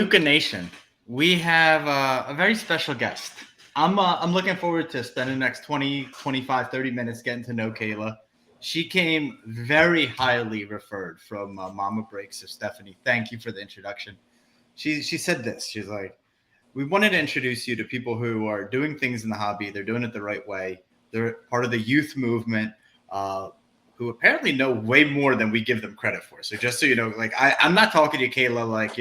Luca Nation, we have a very special guest. I'm looking forward to spending the next 20, 25, 30 minutes getting to know Kayla. She came very highly referred from Mama Breaks. So Stephanie, thank you for the introduction. She said this. She's like, we wanted to introduce you to people who are doing things in the hobby. They're doing it the right way. They're part of the youth movement. Who apparently know way more than we give them credit for. So just so you know, like I'm not talking to you, Kayla, like,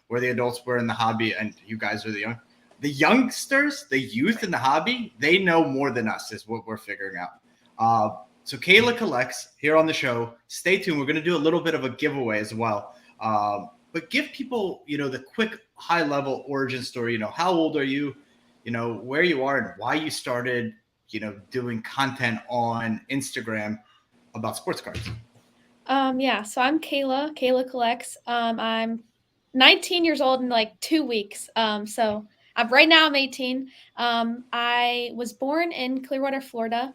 we're the adults, we're in the hobby, and you guys are the youngsters, the youth in the hobby, they know more than us is what we're figuring out. So Kayla collects here on the show. Stay tuned. We're going to do a little bit of a giveaway as well. But give people, the quick high level origin story. How old are you? Where you are and why you started, doing content on Instagram about sports cards. So I'm Kayla collects. I'm 19 years old in like 2 weeks. Right now I'm 18. I was born in Clearwater, Florida.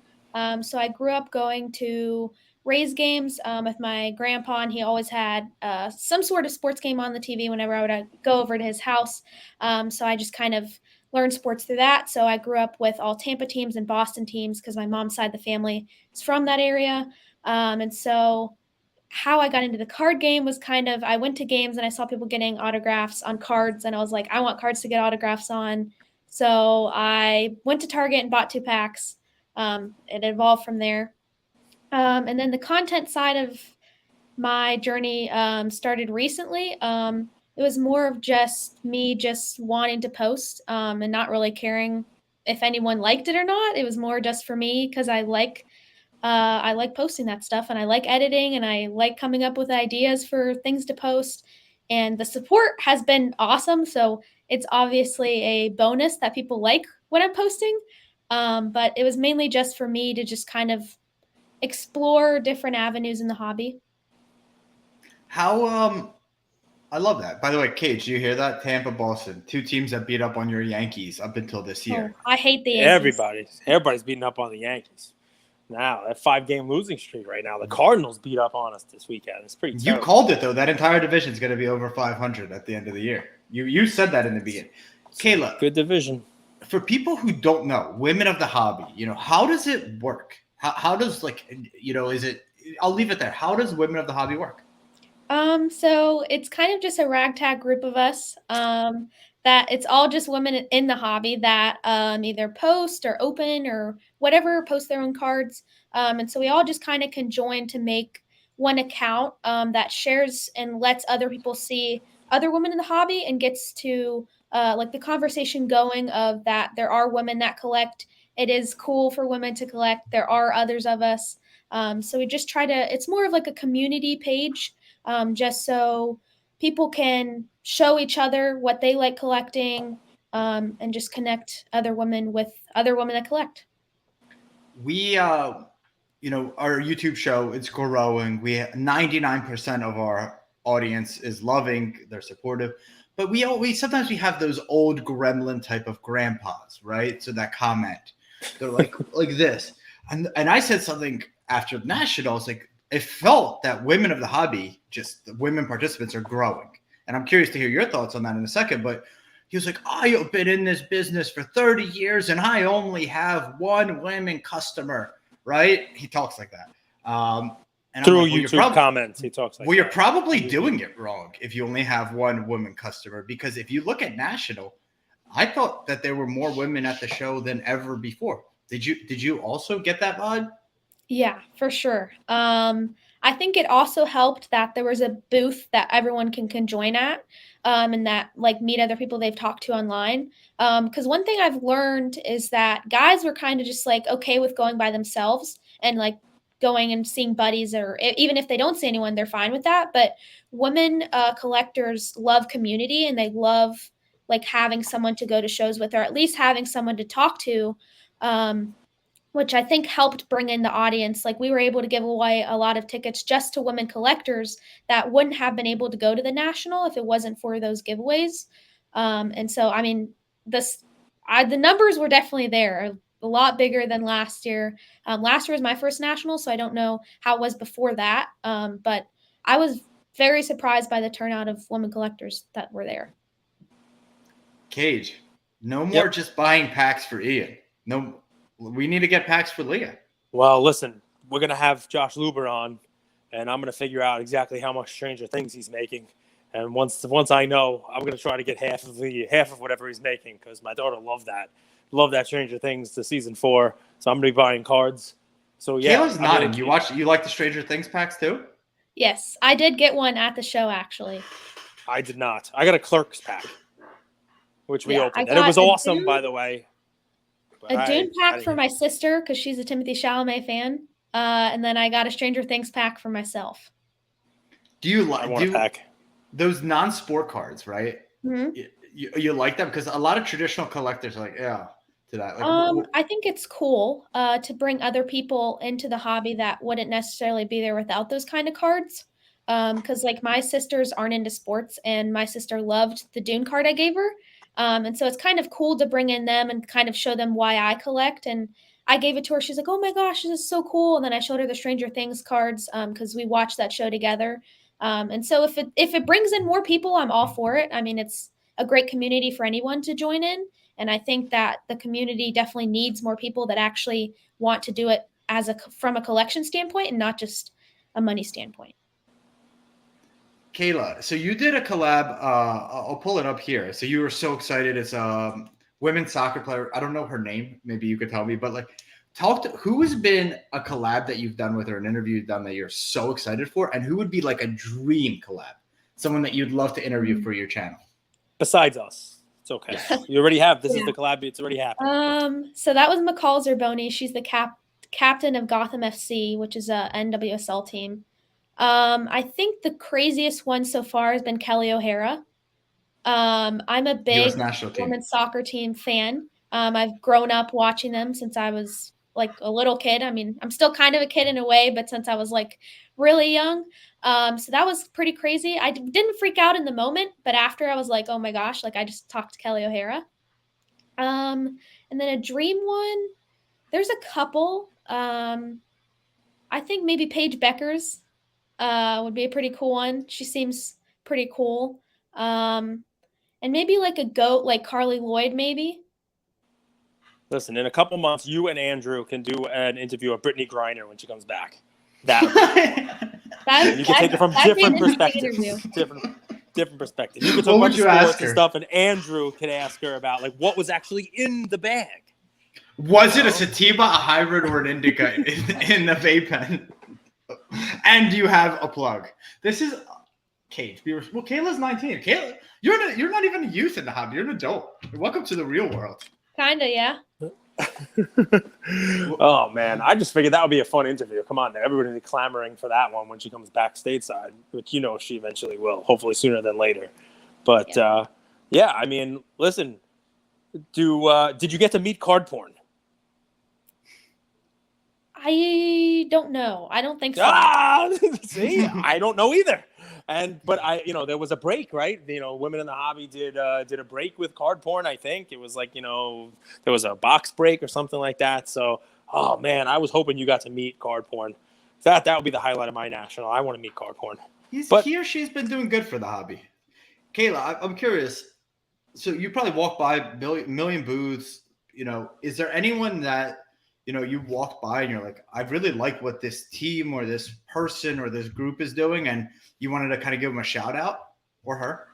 So I grew up going to Rays games with my grandpa, and he always had some sort of sports game on the TV whenever I would go over to his house. So I just kind of learned sports through that. So I grew up with all Tampa teams and Boston teams because my mom's side of the family is from that area. And so how I got into the card game was kind of I went to games and I saw people getting autographs on cards, and I was like, I want cards to get autographs on. So I went to Target and bought 2 packs. It evolved from there. And then the content side of my journey started recently. It was more of just me just wanting to post and not really caring if anyone liked it or not. It was more just for me because I like posting that stuff, and I like editing, and I like coming up with ideas for things to post. And the support has been awesome. So it's obviously a bonus that people like what I'm posting. But it was mainly just for me to just kind of explore different avenues in the hobby. How I love that. By the way, Cage, you hear that? Tampa, Boston, two teams that beat up on your Yankees up until this year. Oh, I hate the Yankees. Everybody's beating up on the Yankees. Now, that 5-game losing streak right now. The Cardinals beat up on us this weekend. It's pretty terrible. You called it, though. That entire division is going to be over 500 at the end of the year. You said that in the beginning. Kayla. Good division. For people who don't know, women of the hobby, how does it work? How does, is it – I'll leave it there. How does women of the hobby work? So it's kind of just a ragtag group of us. That it's all just women in the hobby that either post or open or whatever, post their own cards. And so we all just kind of can join to make one account that shares and lets other people see other women in the hobby and gets to like the conversation going of that there are women that collect. It is cool for women to collect. There are others of us. So we just try to, it's more of like a community page just so people can show each other what they like collecting and just connect other women with other women that collect. We, our YouTube show, it's growing. 99% of our audience is loving, they're supportive. But we sometimes we have those old gremlin type of grandpas, right? So that comment, they're like this. And I said something after Nashville. I was like, it felt that women of the hobby, just the women participants, are growing. And I'm curious to hear your thoughts on that in a second. But he was like, I've been in this business for 30 years and I only have one women customer, right? He talks like that. And through YouTube comments, he talks like that. Well, you're probably doing it wrong if you only have one woman customer. Because if you look at National, I thought that there were more women at the show than ever before. Did you also get that vibe? Yeah, for sure. I think it also helped that there was a booth that everyone can join at, and that like meet other people they've talked to online. Because one thing I've learned is that guys were kind of just like okay with going by themselves and like going and seeing buddies, or even if they don't see anyone, they're fine with that. But women collectors love community, and they love like having someone to go to shows with, or at least having someone to talk to. Which I think helped bring in the audience. Like we were able to give away a lot of tickets just to women collectors that wouldn't have been able to go to the National if it wasn't for those giveaways. And so, I mean, the numbers were definitely there, a lot bigger than last year. Last year was my first National, so I don't know how it was before that. But I was very surprised by the turnout of women collectors that were there. Cage, no more Yep. just buying packs for Ian. No, we need to get packs for Leah. Well, listen, we're gonna have Josh Luber on, and I'm gonna figure out exactly how much Stranger Things he's making. And once I know, I'm gonna try to get half of whatever he's making because my daughter loved that Stranger Things to season 4. So I'm gonna be buying cards. So yeah, Kayla's nodding. You like the Stranger Things packs too? Yes, I did get one at the show actually. I did not. I got a Clerks pack, which we Yeah, opened, I and it got was a awesome, Dune- by the way. But A Dune pack I- for my sister because she's a Timothy Chalamet fan, and then I got a Stranger Things pack for myself. Do you I like want a pack. those non-sport cards? Right? Mm-hmm. You like them because a lot of traditional collectors are like, yeah, to that. Like, I think it's cool to bring other people into the hobby that wouldn't necessarily be there without those kind of cards. Because like my sisters aren't into sports, and my sister loved the Dune card I gave her. And so it's kind of cool to bring in them and kind of show them why I collect. And I gave it to her. She's like, "Oh my gosh, this is so cool!" And then I showed her the Stranger Things cards because we watched that show together. And so if it brings in more people, I'm all for it. I mean, it's a great community for anyone to join in. And I think that the community definitely needs more people that actually want to do it from a collection standpoint and not just a money standpoint. Kayla, so you did a collab. I'll pull it up here. So you were so excited. It's a women's soccer player. I don't know her name. Maybe you could tell me. But like, who has been a collab that you've done with her, an interview you've done that you're so excited for, and who would be like a dream collab, someone that you'd love to interview for your channel? Besides us, it's okay. Yeah. You already have. This is the collab. It's already happened. So that was McCall Zerboni. She's the captain of Gotham FC, which is a NWSL team. I think the craziest one so far has been Kelly O'Hara. I'm a big US national team. women's soccer team fan. I've grown up watching them since I was like a little kid. I mean, I'm still kind of a kid in a way, but since I was like really young. So that was pretty crazy. I didn't freak out in the moment, but after I was like, oh my gosh, like I just talked to Kelly O'Hara. And then a dream one, there's a couple. I think maybe Paige Beckers would be a pretty cool one. She seems pretty cool. And maybe like a goat like Carly Lloyd, maybe. Listen, in a couple months, you and Andrew can do an interview of Brittany Griner when she comes back. You can take it from different perspectives. Different perspective. You can talk about sports and stuff, and Andrew can ask her about like what was actually in the bag. Was it a sativa, a hybrid, or an indica in the vape pen? And you have a plug. This is Kate. Well, Kayla's 19. Kayla, you're not even a youth in the hobby. You're an adult. Welcome to the real world. Kinda, yeah. Oh man, I just figured that would be a fun interview. Come on, everybody will be clamoring for that one when she comes back stateside, which you know she eventually will, hopefully sooner than later. But yeah, I mean, listen, did you get to meet card porn? I don't know. I don't think so. See, I don't know either. But there was a break, right? Women in the hobby did a break with card porn. I think it was like, there was a box break or something like that. So, oh man, I was hoping you got to meet card porn. That would be the highlight of my national. I want to meet card porn. He or she's been doing good for the hobby. Kayla, I'm curious. So you probably walk by a million booths. Is there anyone that you walk by and you're like, I really like what this team or this person or this group is doing, and you wanted to kind of give them a shout out, or her?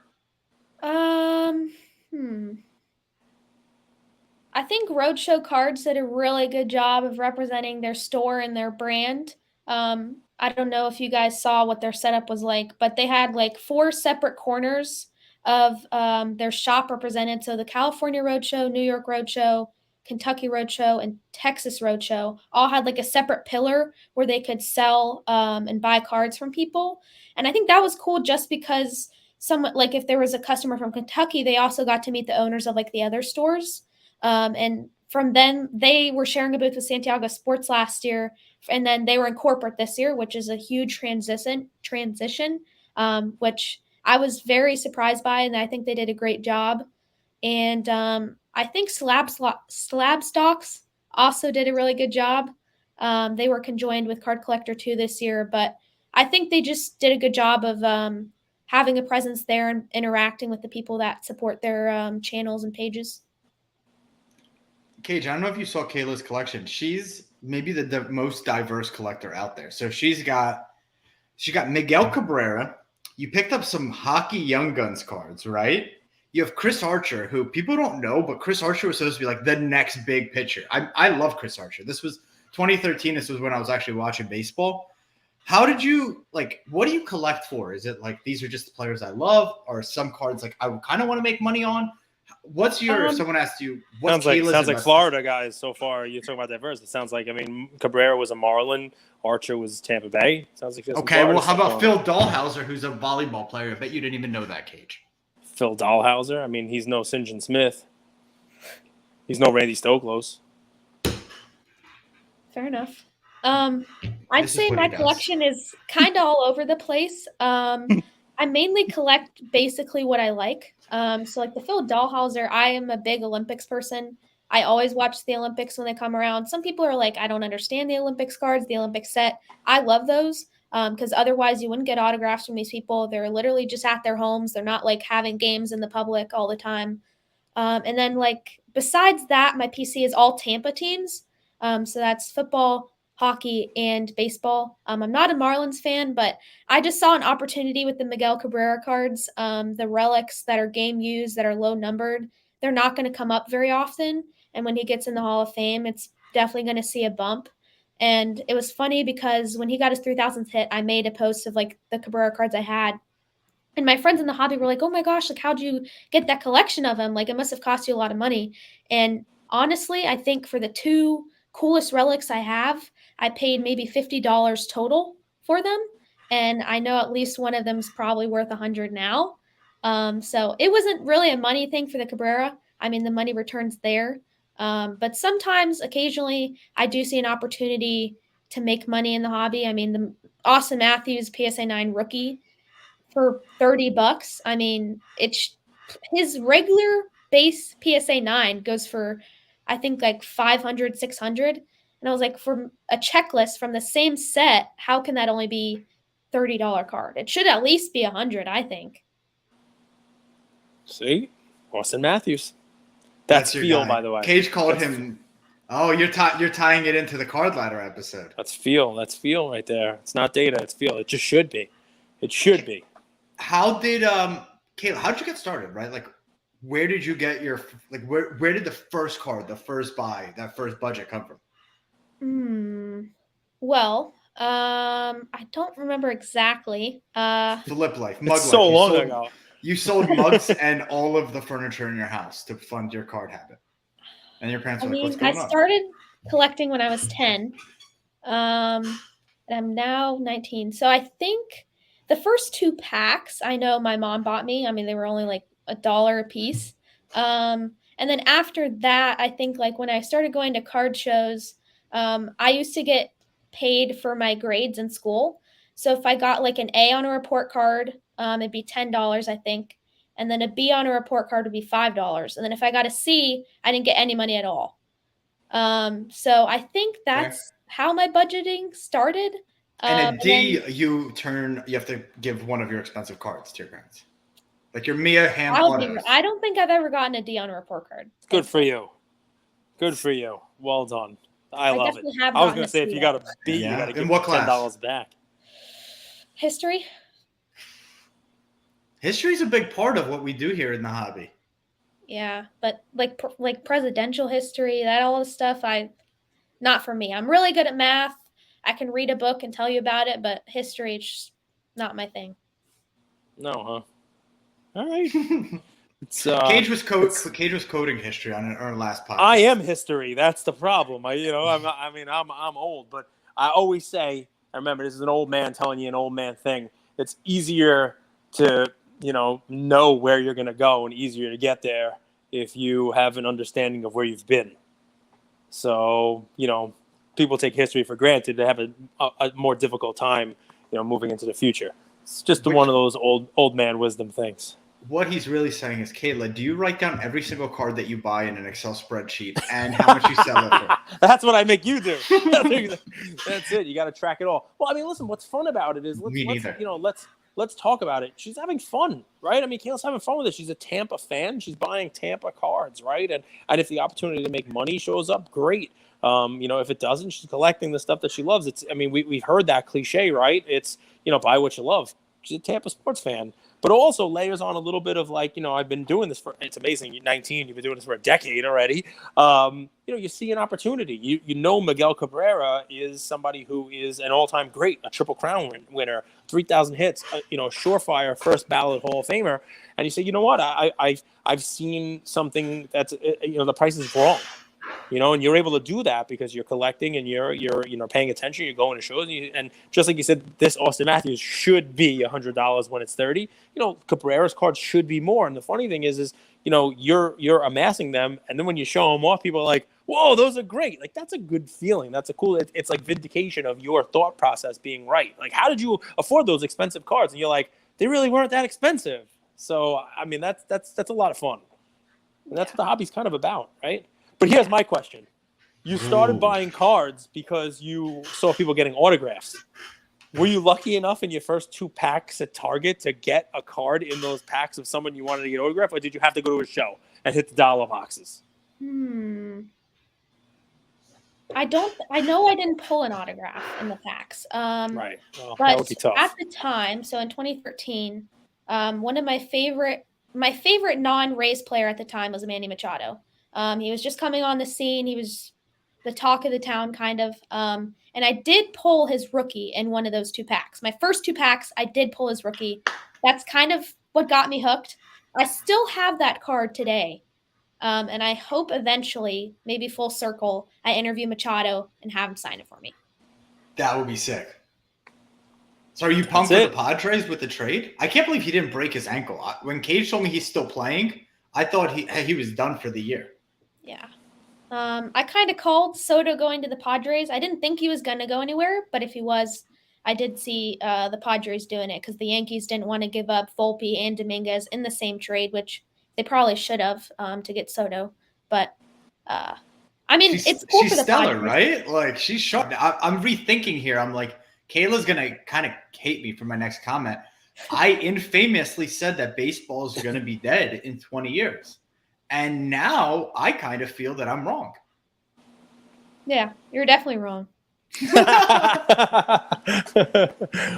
I think Roadshow Cards did a really good job of representing their store and their brand. I don't know if you guys saw what their setup was like, but they had like 4 separate corners of their shop represented. So the California Roadshow, New York Roadshow, Kentucky Roadshow, and Texas Roadshow all had like a separate pillar where they could sell and buy cards from people. And I think that was cool just because like if there was a customer from Kentucky, they also got to meet the owners of like the other stores. And from then they were sharing a booth with Santiago Sports last year. And then they were in corporate this year, which is a huge transition, which I was very surprised by. And I think they did a great job. And I think Slab Stocks also did a really good job. They were conjoined with Card Collector 2 this year, but I think they just did a good job of having a presence there and interacting with the people that support their channels and pages. Cage, I don't know if you saw Kayla's collection. She's maybe the most diverse collector out there. So she got Miguel Cabrera. You picked up some hockey Young Guns cards, right? You have Chris Archer, who people don't know, but Chris Archer was supposed to be like the next big pitcher. I love Chris Archer. This was 2013. This was when I was actually watching baseball. How did you what do you collect for? Is it like these are just the players I love, or some cards like I kind of want to make money on? What's your if someone asked you what's sounds like Florida guys so far? You're talking about diverse. It sounds like Cabrera was a Marlin, Archer was Tampa Bay. Sounds like okay. Well, how about Phil Dahlhauser, who's a volleyball player? I bet you didn't even know that, Cage. Phil Dahlhauser. I mean, he's no St. John Smith. He's no Randy Stoklos. Fair enough. I'd say my collection is kind of all over the place. I mainly collect basically what I like. So like the Phil Dahlhauser, I am a big Olympics person. I always watch the Olympics when they come around. Some people are like, I don't understand the Olympics cards, the Olympics set. I love those because otherwise you wouldn't get autographs from these people. They're literally just at their homes. They're not like having games in the public all the time. And then like besides that, my PC is all Tampa teams. So that's football, hockey, and baseball. I'm not a Marlins fan, but I just saw an opportunity with the Miguel Cabrera cards. The relics that are game used, that are low numbered, they're not going to come up very often. And when he gets in the Hall of Fame, it's definitely going to see a bump. And it was funny because when he got his 3000th hit, I made a post of like the Cabrera cards I had. And my friends in the hobby were like, oh my gosh, like how'd you get that collection of them? Like it must have cost you a lot of money. And honestly, I think for the two coolest relics I have, I paid maybe $50 total for them. And I know at least one of them is probably worth $100 now. So it wasn't really a money thing for the Cabrera. I mean, the money returns there. But sometimes, occasionally, I do see an opportunity to make money in the hobby. I mean, the Austin Matthews PSA 9 rookie for $30. I mean, it's his regular base PSA 9 goes for, I think, like 500, 600. And I was like, for a checklist from the same set, how can that only be $30 card? It should at least be 100, I think. See? Austin Matthews. That's Feel, by the way. Cage called him. Oh, you're tying it into the card ladder episode. That's Feel. That's Feel right there. It's not data. It's Feel. It just should be. It should be. How did Kayla? How did you get started? Right, like where did you get your where did the first card, the first buy, that first budget come from? Well, I don't remember exactly. Flip Life, Mug Life. So long ago. You sold mugs and all of the furniture in your house to fund your card habit. And your parents were like, what's going on? I started collecting when I was 10. And I'm now 19. So I think the first 2 packs I know my mom bought me. I mean, they were only like $1 a piece. And then after that, I think like when I started going to card shows, I used to get paid for my grades in school. So if I got like an A on a report card, it'd be $10, I think. And then a B on a report card would be $5. And then if I got a C, I didn't get any money at all. So I think that's how my budgeting started. And a D, you have to give one of your expensive cards to your parents. Like your Mia Hamm autos. I don't think I've ever gotten a D on a report card. Good for you. Good for you. Well done. I love it. I was going to say, if you got a B, you got to give $10 back. History. History is a big part of what we do here in the hobby. Yeah, but like presidential history, that all the stuff, not for me. I'm really good at math. I can read a book and tell you about it, but history is just not my thing. No, huh? All right. Cage was coding history on our last podcast. I am history. That's the problem. I'm old, but I always say, I remember this is an old man telling you an old man thing. It's easier to know where you're going to go and easier to get there if you have an understanding of where you've been. So, people take history for granted. They have a more difficult time, moving into the future. It's just one of those old man wisdom things. What he's really saying is, Kayla, do you write down every single card that you buy in an Excel spreadsheet and how much you sell it for? That's what I make you do. That's it. You got to track it all. Well, I mean, listen, what's fun about it is let's talk about it. She's having fun, right? I mean, Kayla's having fun with it. She's a Tampa fan. She's buying Tampa cards, right? And if the opportunity to make money shows up, great. If it doesn't, she's collecting the stuff that she loves. We've heard that cliche, right? It's, buy what you love. She's a Tampa sports fan, but also layers on a little bit of I've been doing this it's amazing. You're 19, you've been doing this for a decade already. You see an opportunity. Miguel Cabrera is somebody who is an all-time great, a Triple Crown winner, 3,000 hits, surefire first ballot Hall of Famer. And you say, you know what? I've seen something that's, the price is wrong. And you're able to do that because you're collecting and you're paying attention. You're going to shows, and just like you said, this Austin Matthews should be $100 when it's 30. Cabrera's cards should be more. And the funny thing is you're amassing them, and then when you show them off, people are like, "Whoa, those are great!" That's a good feeling. That's a cool. It's like vindication of your thought process being right. How did you afford those expensive cards? And you're like, they really weren't that expensive. So that's a lot of fun, and that's what the hobby's kind of about, right? But here's my question. You started buying cards because you saw people getting autographs. Were you lucky enough in your first 2 packs at Target to get a card in those packs of someone you wanted to get autographed, or did you have to go to a show and hit the dollar boxes? I know I didn't pull an autograph in the packs. Right. Well, but that would be tough. at the time, so in 2013, one of my favorite non-race player at the time was Manny Machado. He was just coming on the scene. He was the talk of the town, kind of. And I did pull his rookie in one of those 2 packs. My first 2 packs, I did pull his rookie. That's kind of what got me hooked. I still have that card today. And I hope eventually, maybe full circle, I interview Machado and have him sign it for me. That would be sick. So are you pumped for the Padres with the trade? I can't believe he didn't break his ankle. When Cage told me he's still playing, I thought he was done for the year. Yeah. I kind of called Soto going to the Padres. I didn't think he was going to go anywhere, but if he was, I did see the Padres doing it because the Yankees didn't want to give up Volpe and Dominguez in the same trade, which they probably should have to get Soto. But, it's cool for the stellar, Padres. right? She's sharp. I'm rethinking here. I'm like, Kayla's going to kind of hate me for my next comment. I infamously said that baseball is going to be dead in 20 years. And now I kind of feel that I'm wrong. Yeah, you're definitely wrong.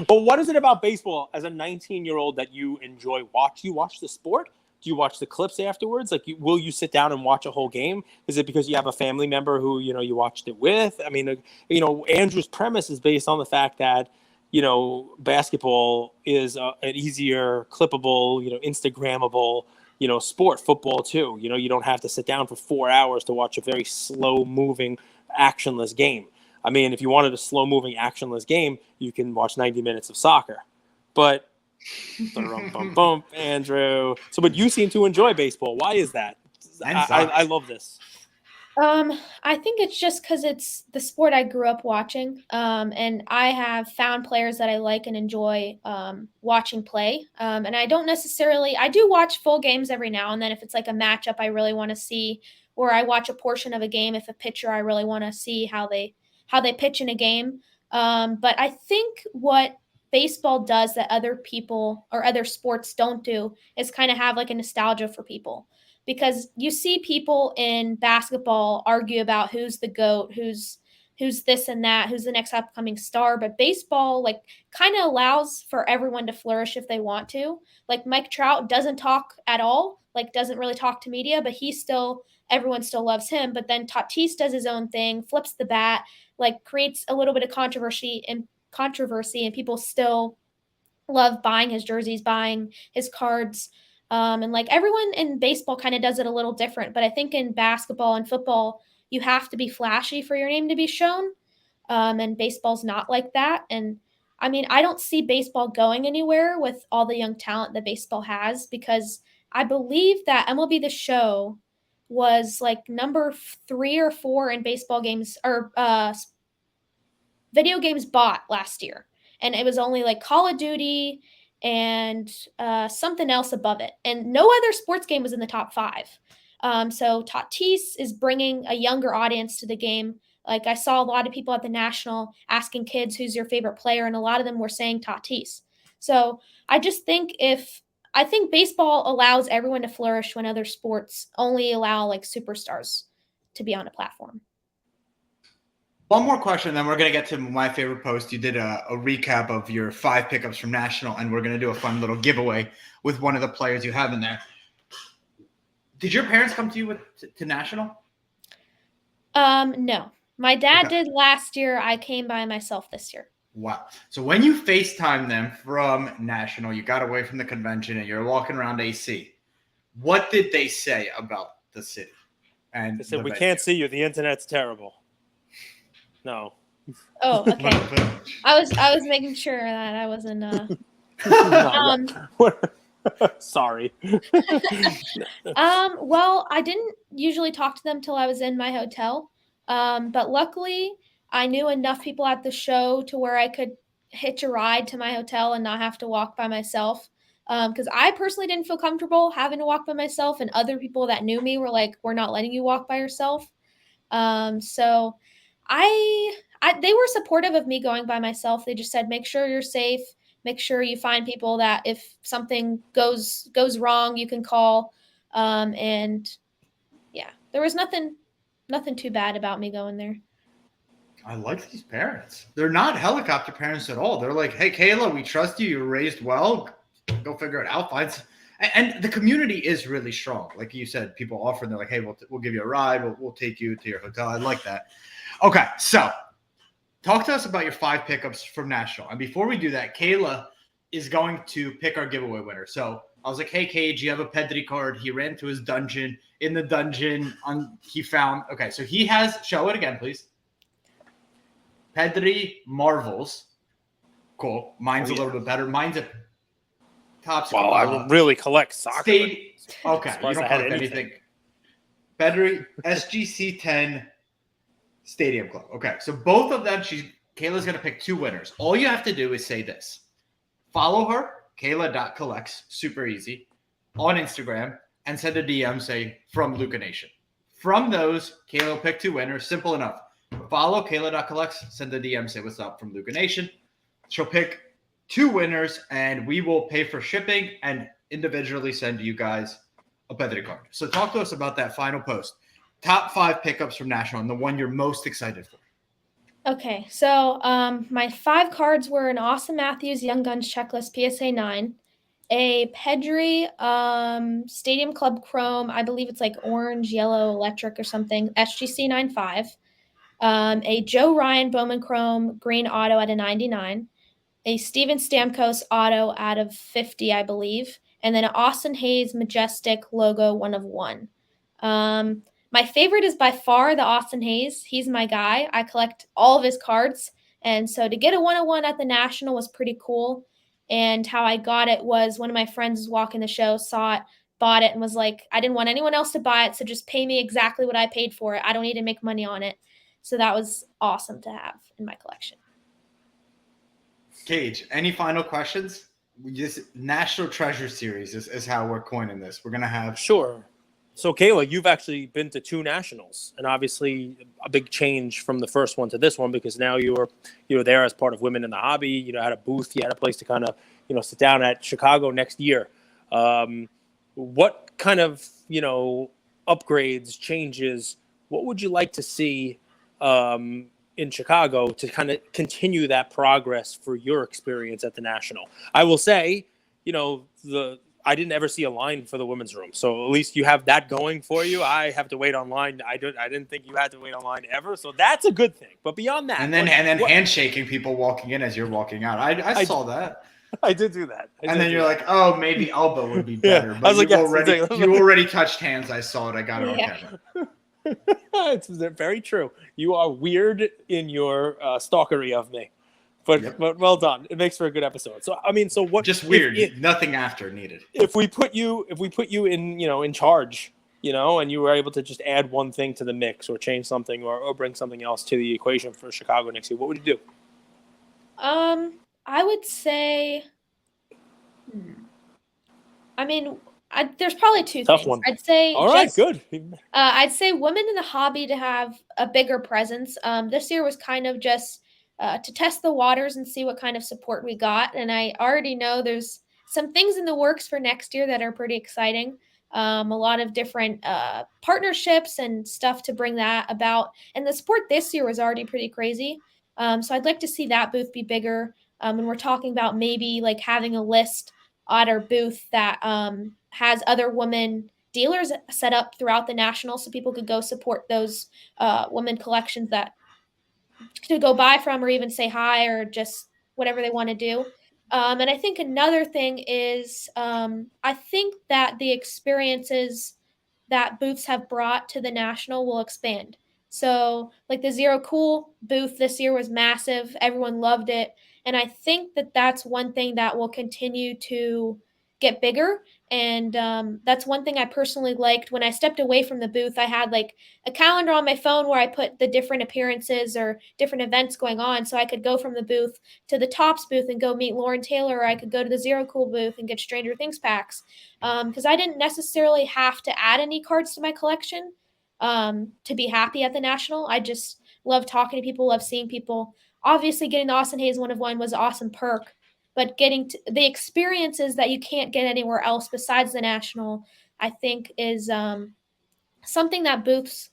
Well, what is it about baseball as a 19-year-old that you enjoy? Do you watch the sport? Do you watch the clips afterwards? Will you sit down and watch a whole game? Is it because you have a family member who, you watched it with? Andrew's premise is based on the fact that, basketball is an easier, clippable, Instagrammable, sport. Football too. You don't have to sit down for 4 hours to watch a very slow-moving, actionless game. If you wanted a slow-moving, actionless game, you can watch 90 minutes of soccer. But Andrew. But you seem to enjoy baseball. Why is that? I love this. I think it's just because it's the sport I grew up watching. And I have found players that I like and enjoy watching play. And I do watch full games every now and then if it's like a matchup I really want to see, or I watch a portion of a game if a pitcher I really want to see how they pitch in a game. But I think what baseball does that other people or other sports don't do is kind of have like a nostalgia for people. Because you see people in basketball argue about who's the GOAT, who's this and that, who's the next upcoming star. But baseball kind of allows for everyone to flourish if they want to. Mike Trout doesn't talk at all, doesn't really talk to media, but everyone still loves him. But then Tatis does his own thing, flips the bat, creates a little bit of controversy, and people still love buying his jerseys, buying his cards. And everyone in baseball kind of does it a little different. But I think in basketball and football, you have to be flashy for your name to be shown. And baseball's not like that. And I don't see baseball going anywhere with all the young talent that baseball has, because I believe that MLB The Show was number 3 or 4 in baseball games or video games bought last year. And it was only Call of Duty and something else above it. And no other sports game was in the top 5. So Tatis is bringing a younger audience to the game. I saw a lot of people at the National asking kids, who's your favorite player? And a lot of them were saying Tatis. So I just think I think baseball allows everyone to flourish when other sports only allow like superstars to be on a platform. One more question, then we're going to get to my favorite post. You did a recap of your 5 pickups from National, and we're going to do a fun little giveaway with one of the players you have in there. Did your parents come to you to National? No. My dad Okay. did last year. I came by myself this year. Wow. So when you FaceTime them from National, you got away from the convention and you're walking around AC, what did they say about the city? And They said, we can't see you. The internet's terrible. No. Oh, okay. I was making sure that I wasn't Sorry. Well, I didn't usually talk to them till I was in my hotel. But luckily I knew enough people at the show to where I could hitch a ride to my hotel and not have to walk by myself. Because I personally didn't feel comfortable having to walk by myself, and other people that knew me were like, we're not letting you walk by yourself. So they were supportive of me going by myself. They just said, make sure you're safe. Make sure you find people that if something goes wrong, you can call. And yeah, there was nothing too bad about me going there. I like these parents. They're not helicopter parents at all. They're like, hey, Kayla, we trust you. You're raised well. Go figure it out. And the community is really strong. Like you said, people offer, and they're like, hey, we'll give you a ride. We'll take you to your hotel. I like that. Okay, so talk to us about your 5 pickups from Nashville. And before we do that, Kayla is going to pick our giveaway winner. So I was like, hey, Cage, you have a Pedri card. He ran to his dungeon. In the dungeon, he found – okay, so he has – show it again, please. Pedri Marvels. Cool. Mine's a little bit better. Mine's a top score. Well, I really collect soccer. Okay, you don't had collect anything. Pedri SGC 10 Stadium Club. Okay, so both of them, Kayla's going to pick 2 winners. All you have to do is say this. Follow her, Kayla.collects, super easy, on Instagram, and send a DM, say, from Luca Nation. From those, Kayla will pick 2 winners. Simple enough. Follow Kayla.collects, send a DM, say what's up from Luca Nation. She'll pick 2 winners, and we will pay for shipping and individually send you guys a Pedri card. So talk to us about that final post. Top 5 pickups from National and the one you're most excited for. Okay, so my 5 cards were an Austin Matthews Young Guns Checklist PSA 9, a Pedri Stadium Club Chrome, I believe it's like orange, yellow, electric or something, SGC 95, a Joe Ryan Bowman Chrome Green Auto at a 99, a Steven Stamkos Auto out of 50, I believe, and then an Austin Hayes Majestic Logo 1 of 1. My favorite is by far the Austin Hayes. He's my guy. I collect all of his cards. And so to get a 101 at the National was pretty cool. And how I got it was one of my friends was walking the show, saw it, bought it, and was like, I didn't want anyone else to buy it, so just pay me exactly what I paid for it. I don't need to make money on it. So that was awesome to have in my collection. Cage, any final questions? National Treasure Series is how we're coining this. We're going to have... Sure. So, Kayla, you've actually been to 2 Nationals, and obviously a big change from the first one to this one because now you're there as part of Women in the Hobby. You had a booth, you had a place to kind of sit down at Chicago next year. What kind of upgrades, changes? What would you like to see in Chicago to kind of continue that progress for your experience at the National? I will say, I didn't ever see a line for the women's room. So at least you have that going for you. I have to wait online. I didn't think you had to wait online ever. So that's a good thing. But beyond that. And then handshaking people walking in as you're walking out. I saw that. I did do that. And then you're like, oh, maybe elbow would be better. Yeah. But I was you already touched hands. I saw it. I got it on camera. It's very true. You are weird in your stalkery of me. But well done. It makes for a good episode. So so what? Just weird. Nothing after needed. If we put you in in charge, and you were able to just add one thing to the mix or change something or bring something else to the equation for Chicago next year, what would you do? I would say. There's probably 2 Tough things. one. I'd say. All right, good. I'd say women in the hobby to have a bigger presence. This year was kind of just to test the waters and see what kind of support we got. And I already know there's some things in the works for next year that are pretty exciting. A lot of different partnerships and stuff to bring that about. And the support this year was already pretty crazy. So I'd like to see that booth be bigger. And we're talking about maybe like having a list at our booth that has other women dealers set up throughout the national, so people could go support those women collections that to go buy from, or even say hi, or just whatever they want to do. And I think another thing is I think that the experiences that booths have brought to the national will expand. So, like the Zero Cool booth this year was massive. Everyone loved it. And I think that that's one thing that will continue to get bigger. And that's one thing I personally liked. When I stepped away from the booth, I had like a calendar on my phone where I put the different appearances or different events going on. So I could go from the booth to the Tops booth and go meet Lauren Taylor, or I could go to the Zero Cool booth and get Stranger Things packs. Because I didn't necessarily have to add any cards to my collection to be happy at the National. I just love talking to people, love seeing people. Obviously, getting the Austin Hayes 1 of 1 was an awesome perk, but getting to the experiences that you can't get anywhere else besides the National, I think is something that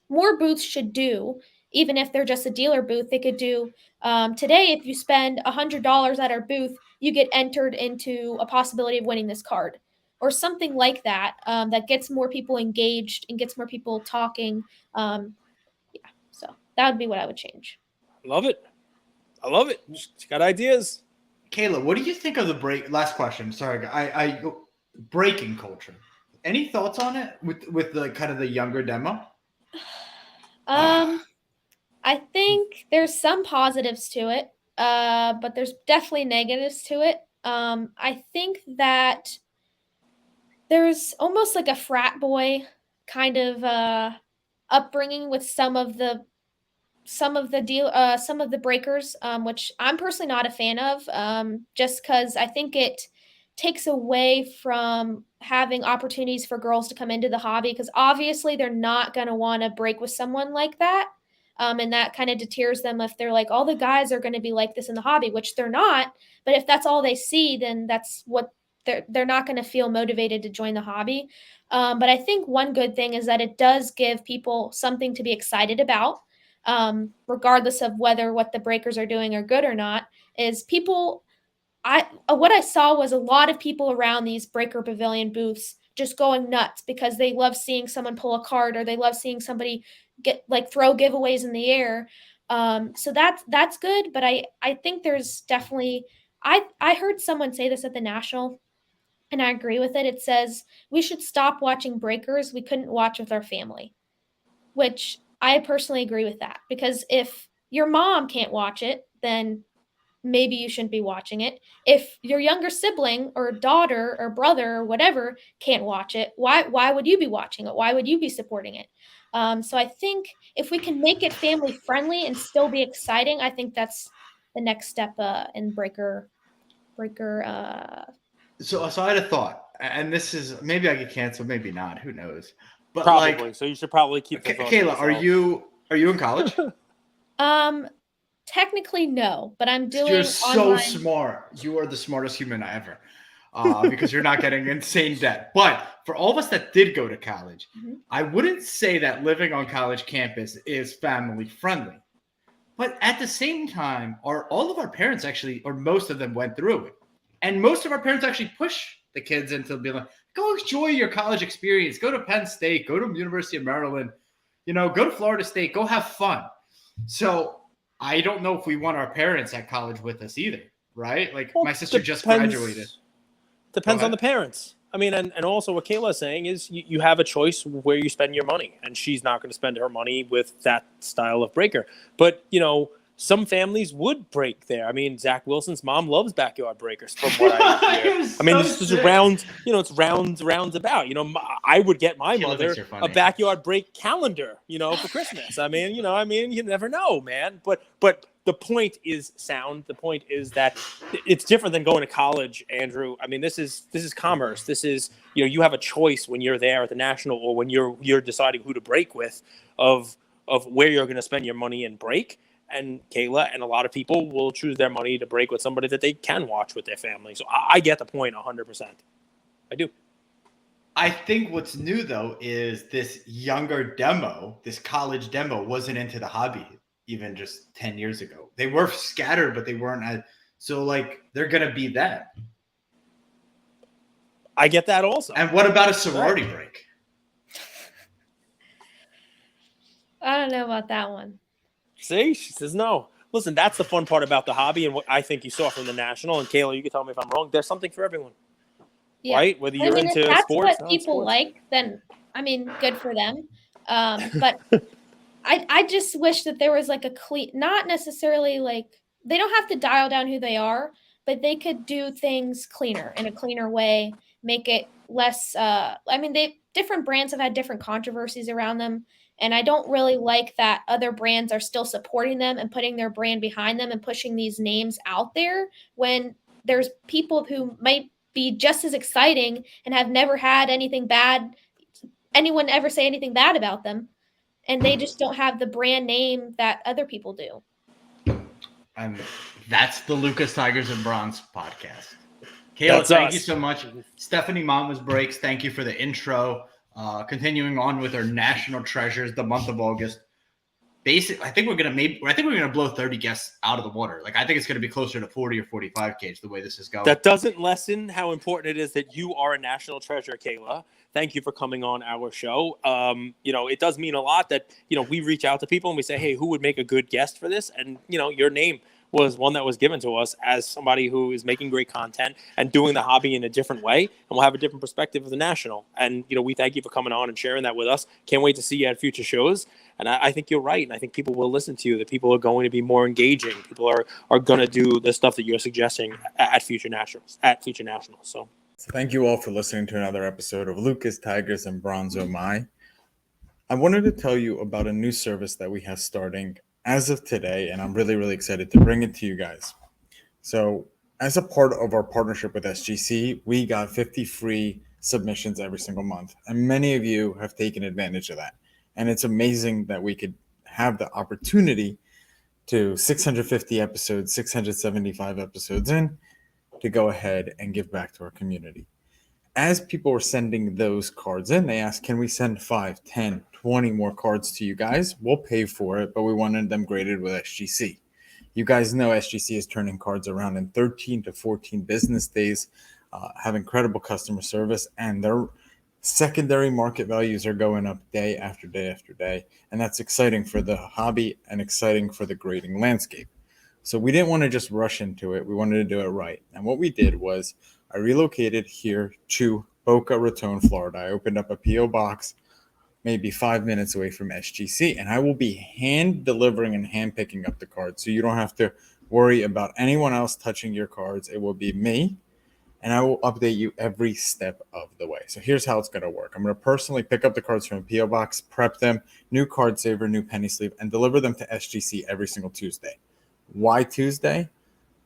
more booths should do. Even if they're just a dealer booth, they could do today. If you spend $100 at our booth, you get entered into a possibility of winning this card or something like that, that gets more people engaged and gets more people talking. Yeah, so that would be what I would change. Love it. I love it. Just got ideas. Kayla, what do you think of the break? Last question. Sorry, I breaking culture. Any thoughts on it with the kind of the younger demo? I think there's some positives to it, but there's definitely negatives to it. I think that there's almost like a frat boy kind of upbringing with some of the breakers, which I'm personally not a fan of, just because I think it takes away from having opportunities for girls to come into the hobby, because obviously they're not going to want to break with someone like that. And that kind of deters them if they're like, all the guys are going to be like this in the hobby, which they're not. But if that's all they see, then that's what they're not going to feel motivated to join the hobby. But I think one good thing is that it does give people something to be excited about, regardless of whether what the breakers are doing are good or not. Is people, what I saw was a lot of people around these breaker pavilion booths just going nuts because they love seeing someone pull a card, or they love seeing somebody get like throw giveaways in the air. So that's good. But I think there's definitely, I heard someone say this at the National, and I agree with it. It says we should stop watching breakers we couldn't watch with our family, which I personally agree with that, because if your mom can't watch it, then maybe you shouldn't be watching it. If your younger sibling or daughter or brother or whatever can't watch it, why would you be watching it? Why would you be supporting it? So I think if we can make it family friendly and still be exciting, I think that's the next step in breaker. So I had a thought, and this is maybe I get canceled, maybe not. Who knows? But Probably. like, So you should probably keep the thought to Kayla, are yourself. you in college? Technically no, but I'm doing. You're so online. smart. You are the smartest human ever, because you're not getting insane debt. But for all of us that did go to college, I wouldn't say that living on college campus is family friendly. But at the same time, all of our parents actually, or most of them, went through it. And most of our parents actually push the kids into being like, go enjoy your college experience. Go to Penn State. Go to University of Maryland. Go to Florida State. Go have fun. So I don't know if we want our parents at college with us either, right? Like, Well, my sister just graduated. Depends on the parents. I mean, and also what Kayla is saying is you have a choice where you spend your money, and she's not going to spend her money with that style of breaker. But, some families would break there. I mean, Zach Wilson's mom loves backyard breakers, from what I hear. I mean, this is rounds, it's rounds about. I would get my mother a backyard break calendar, for Christmas. I mean, you never know, man. But the point is sound. The point is that it's different than going to college, Andrew. I mean, this is commerce. This is, you have a choice when you're there at the National, or when you're deciding who to break with, of where you're going to spend your money and break. and Kayla and a lot of people will choose their money to break with somebody that they can watch with their family. So I get the point 100%. I do. I think what's new though is this younger demo, this college demo wasn't into the hobby even just 10 years ago. They were scattered, but they weren't as so like they're gonna be them. I get that also. And what about a sorority break? I don't know about that one. See, she says no. Listen, that's the fun part about the hobby and what I think you saw from the national. And Kayla, you can tell me if I'm wrong. There's something for everyone, Yeah. right? Whether you're into if that's sports, what people non-sports. like, then I mean, good for them. But I just wish that there was like a clean, not necessarily like they don't have to dial down who they are, but they could do things cleaner in a cleaner way, make it less. I mean, different brands have had different controversies around them, and I don't really like that other brands are still supporting them and putting their brand behind them and pushing these names out there when there's people who might be just as exciting and have never had anyone ever say anything bad about them. And they just don't have the brand name that other people do. And that's the Lucas Tigers and Bronze podcast. Kayla, That's thank us. you so much. Stephanie Mama's Breaks, thank you for the intro. Continuing on with our national treasures, the month of August. Basically, I think we're gonna blow 30 guests out of the water. Like I think it's gonna be closer to 40 or 45 Ks the way this is going. That doesn't lessen how important it is that you are a national treasure, Kayla. Thank you for coming on our show. It does mean a lot that, we reach out to people and we say, hey, who would make a good guest for this? And, your name was one that was given to us as somebody who is making great content and doing the hobby in a different way. And we'll have a different perspective of the national. And, we thank you for coming on and sharing that with us. Can't wait to see you at future shows. And I think you're right. And I think people will listen to you, that people are going to be more engaging. People are going to do the stuff that you're suggesting at future nationals. So thank you all for listening to another episode of Lucas, Tigers, and Bronzo My. I wanted to tell you about a new service that we have starting as of today, and I'm really, really excited to bring it to you guys. So as a part of our partnership with SGC, we got 50 free submissions every single month, and many of you have taken advantage of that. And it's amazing that we could have the opportunity to 650 episodes, 675 episodes in, to go ahead and give back to our community. As people were sending those cards in, they asked, can we send 5, 10, 20 more cards to you guys? We'll pay for it, but we wanted them graded with SGC. You guys know SGC is turning cards around in 13 to 14 business days, have incredible customer service, and their secondary market values are going up day after day after day. And that's exciting for the hobby and exciting for the grading landscape. So we didn't want to just rush into it. We wanted to do it right. And what we did was I relocated here to Boca Raton, Florida. I opened up a P.O. box maybe 5 minutes away from SGC, and I will be hand delivering and hand picking up the cards. So you don't have to worry about anyone else touching your cards. It will be me, and I will update you every step of the way. So here's how it's going to work. I'm going to personally pick up the cards from a P.O. box, prep them, new card saver, new penny sleeve, and deliver them to SGC every single Tuesday. Why Tuesday?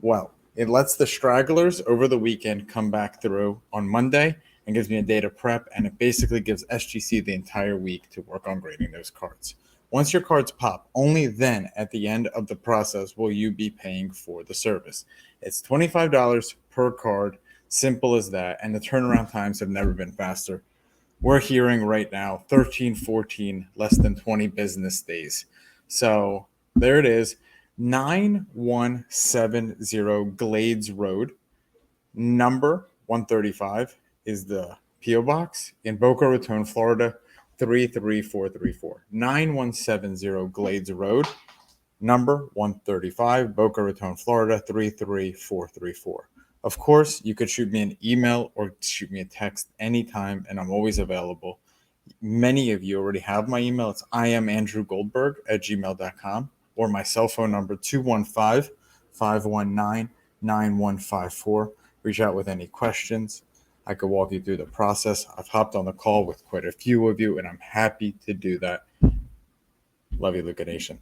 Well, it lets the stragglers over the weekend come back through on Monday and gives me a day to prep, and it basically gives SGC the entire week to work on grading those cards. Once your cards pop, only then at the end of the process will you be paying for the service. It's $25 per card, simple as that, and the turnaround times have never been faster. We're hearing right now 13, 14, less than 20 business days. So there it is. 9170 Glades Road, number 135 is the P.O. Box in Boca Raton, Florida, 33434. 9170 Glades Road, number 135, Boca Raton, Florida, 33434. Of course, you could shoot me an email or shoot me a text anytime, and I'm always available. Many of you already have my email. It's iamandrewgoldberg@gmail.com. or my cell phone number, 215-519-9154. Reach out with any questions. I could walk you through the process. I've hopped on the call with quite a few of you, and I'm happy to do that. Love you, Luca Nation.